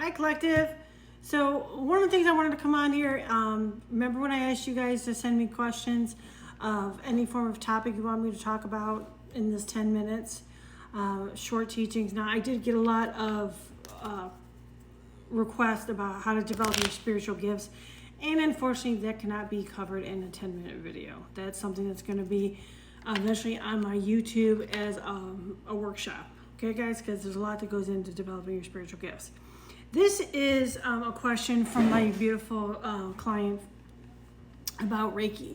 Hi, Collective. So one of the things I wanted to come on here, remember when I asked you guys to send me questions of any form of topic you want me to talk about in this 10 minutes, short teachings. Now, I did get a lot of requests about how to develop your spiritual gifts, and unfortunately that cannot be covered in a 10-minute video. That's something that's going to be eventually on my YouTube as a workshop. Okay, guys, because there's a lot that goes into developing your spiritual gifts. This is a question from my beautiful client about Reiki.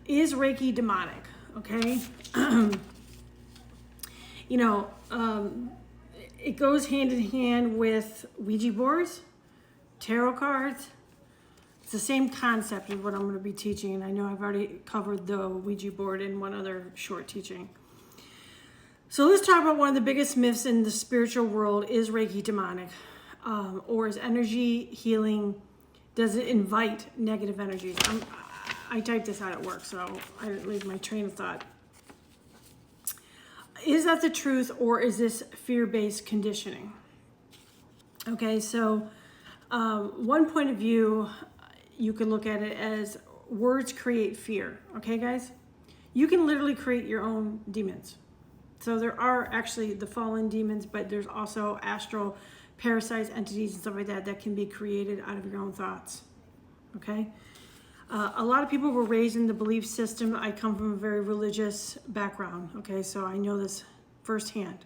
Is Reiki demonic? Okay. It goes hand in hand with Ouija boards, tarot cards. It's the same concept of what I'm going to be teaching, and I know I've already covered the Ouija board in one other short teaching. So let's talk about one of the biggest myths in the spiritual world. Is Reiki demonic? Or is energy healing, does it invite negative energies? I typed this out at work, so I didn't lose my train of thought. Is that the truth, or is this fear-based conditioning? Okay, so one point of view, you can look at it as words create fear. Okay, guys? You can literally create your own demons. So there are actually the fallen demons, but there's also astral parasites, entities, and stuff like that that can be created out of your own thoughts. Okay? A lot of people were raised in the belief system. I come from a very religious background. Okay, so I know this firsthand.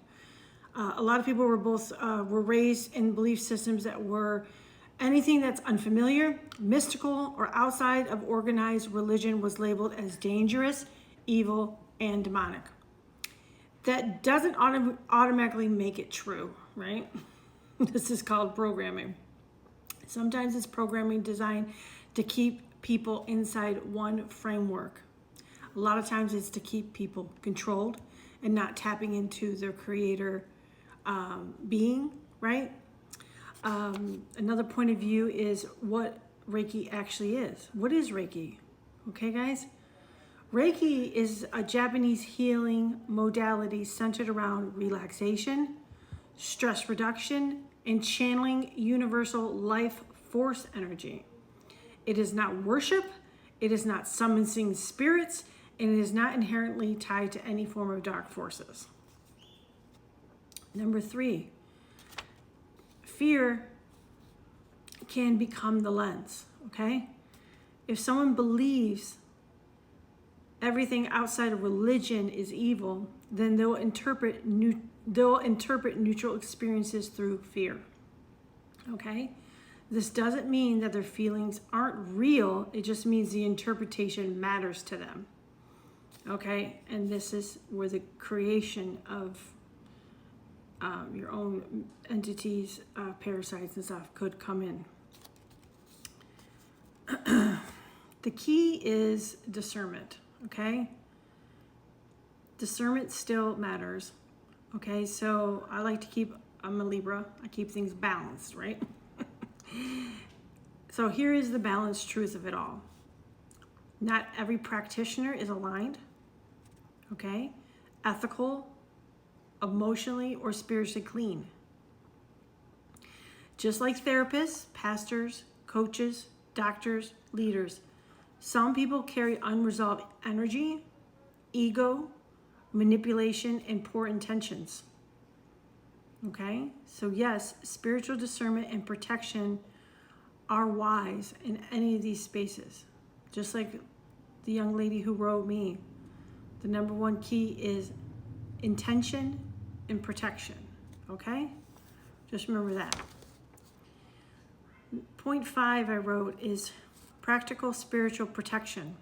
A lot of people were raised in belief systems that were anything that's unfamiliar, mystical, or outside of organized religion was labeled as dangerous, evil, and demonic. That doesn't automatically make it true, right? This is called programming. Sometimes it's programming designed to keep people inside one framework. A lot of times it's to keep people controlled and not tapping into their creator being, right? Another point of view is what Reiki actually is. What is Reiki? Okay, guys? Reiki is a Japanese healing modality centered around relaxation, stress reduction, and channeling universal life force energy. It is not worship, it is not summoning spirits, and it is not inherently tied to any form of dark forces. Number 3, fear can become the lens, okay? If someone believes everything outside of religion is evil, then they'll interpret neutral experiences through fear. Okay? This doesn't mean that their feelings aren't real. It just means the interpretation matters to them. Okay? And this is where the creation of your own entities, parasites and stuff could come in. The key is discernment. Okay? Discernment still matters. Okay, so I'm a Libra, I keep things balanced, right? So here is the balanced truth of it all. Not every practitioner is aligned, okay? Ethical, emotionally, or spiritually clean. Just like therapists, pastors, coaches, doctors, leaders, some people carry unresolved energy, ego, manipulation, and poor intentions. Okay? So yes, spiritual discernment and protection are wise in any of these spaces. Just like the young lady who wrote me, the number one key is intention and protection. Okay? Just remember that. Point 5 I wrote is practical spiritual protection.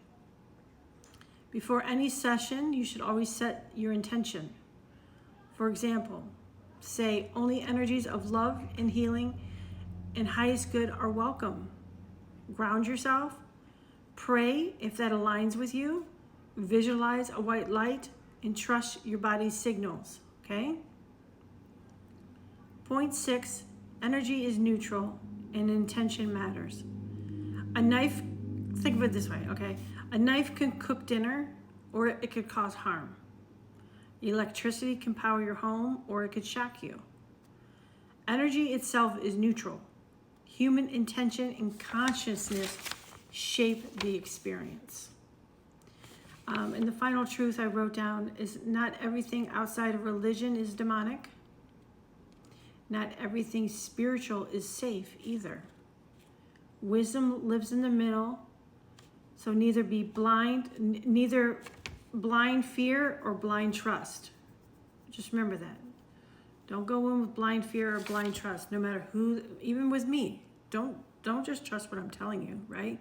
Before any session, you should always set your intention. For example, say only energies of love and healing and highest good are welcome. Ground yourself. Pray if that aligns with you. Visualize a white light and trust your body's signals. Okay? Point 6, energy is neutral and intention matters. A knife, think of it this way, okay? A knife can cook dinner or it could cause harm. Electricity can power your home or it could shock you. Energy itself is neutral. Human intention and consciousness shape the experience. And the final truth I wrote down is not everything outside of religion is demonic. Not everything spiritual is safe either. Wisdom lives in the middle, so neither blind fear or blind trust. Just remember that. Don't go in with blind fear or blind trust, no matter who, even with me. Don't just trust what I'm telling you, right?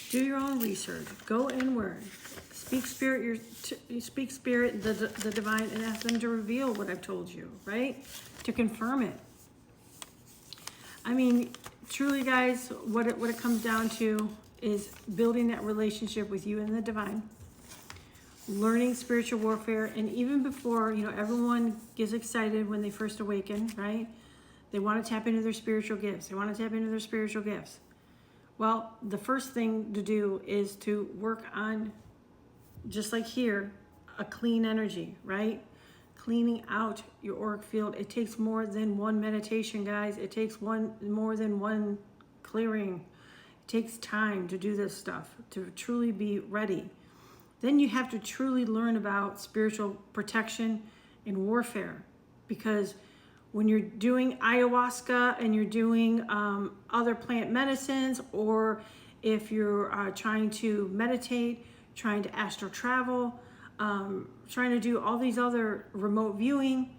Do your own research. Go inward. Speak spirit, the divine, and ask them to reveal what I've told you, right? To confirm it. I mean, truly, guys, what it comes down to is building that relationship with you and the divine, learning spiritual warfare, and even before, everyone gets excited when they first awaken, right? They want to tap into their spiritual gifts. Well, the first thing to do is to work on, just like here, a clean energy, right? Cleaning out your auric field. It takes more than one meditation, guys. It takes more than one clearing. It takes time to do this stuff, to truly be ready. Then you have to truly learn about spiritual protection and warfare, because when you're doing ayahuasca and you're doing other plant medicines, or if you're trying to meditate, trying to astral travel, trying to do all these other remote viewing,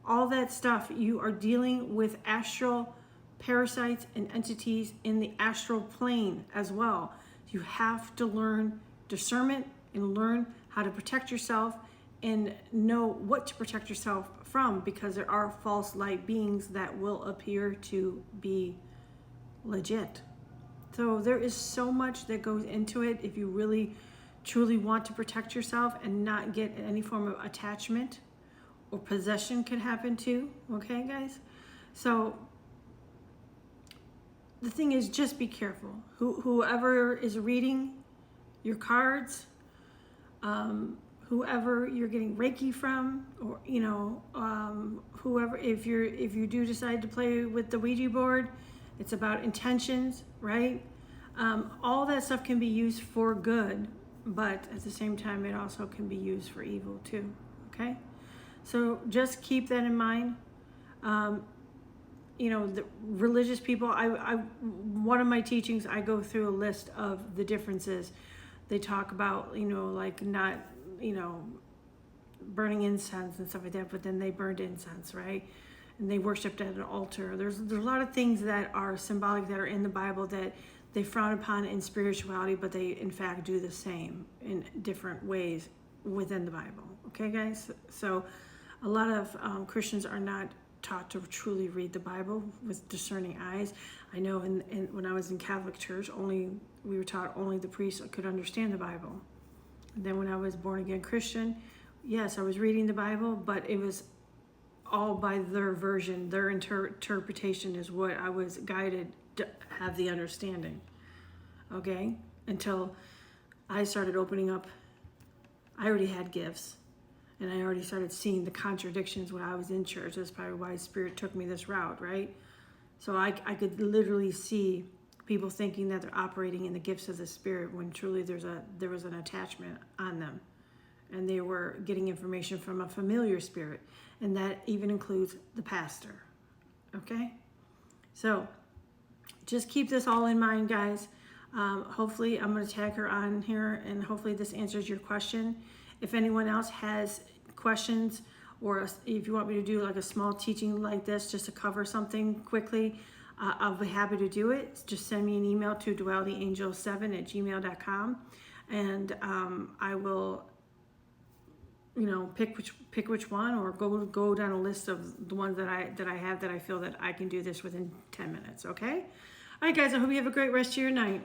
all that stuff, you are dealing with astral parasites and entities in the astral plane as well. You have to learn discernment and learn how to protect yourself and know what to protect yourself from, because there are false light beings that will appear to be legit. So there is so much that goes into it if you really truly want to protect yourself and not get any form of attachment or possession could happen too. Okay, guys? So the thing is, just be careful. Whoever is reading your cards, whoever you're getting Reiki from, or whoever, if you do decide to play with the Ouija board, it's about intentions, right? All that stuff can be used for good, but at the same time, it also can be used for evil too. Okay, so just keep that in mind. The religious people, one of my teachings, I go through a list of the differences. They talk about, like not, burning incense and stuff like that, but then they burned incense, right? And they worshiped at an altar. There's a lot of things that are symbolic that are in the Bible that they frown upon in spirituality, but they in fact do the same in different ways within the Bible. Okay, guys? So a lot of Christians are not taught to truly read the Bible with discerning eyes. I know when I was in Catholic Church, we were taught only the priests could understand the Bible. And then when I was born again Christian, yes, I was reading the Bible, but it was all by their version. Their interpretation is what I was guided to have the understanding. Okay? Until I started opening up. I already had gifts, and I already started seeing the contradictions when I was in church. That's probably why Spirit took me this route, right? So I could literally see people thinking that they're operating in the gifts of the Spirit when truly there was an attachment on them, and they were getting information from a familiar spirit, and that even includes the pastor. Okay, so just keep this all in mind, guys. Hopefully I'm going to tag her on here, and hopefully this answers your question. If anyone else has questions, or if you want me to do like a small teaching like this just to cover something quickly, I'll be happy to do it. Just send me an email to dualityangel7@gmail.com, and I will pick which one, or go down a list of the ones that I have that I feel that I can do this within 10 minutes. Okay, all right, guys, I hope you have a great rest of your night.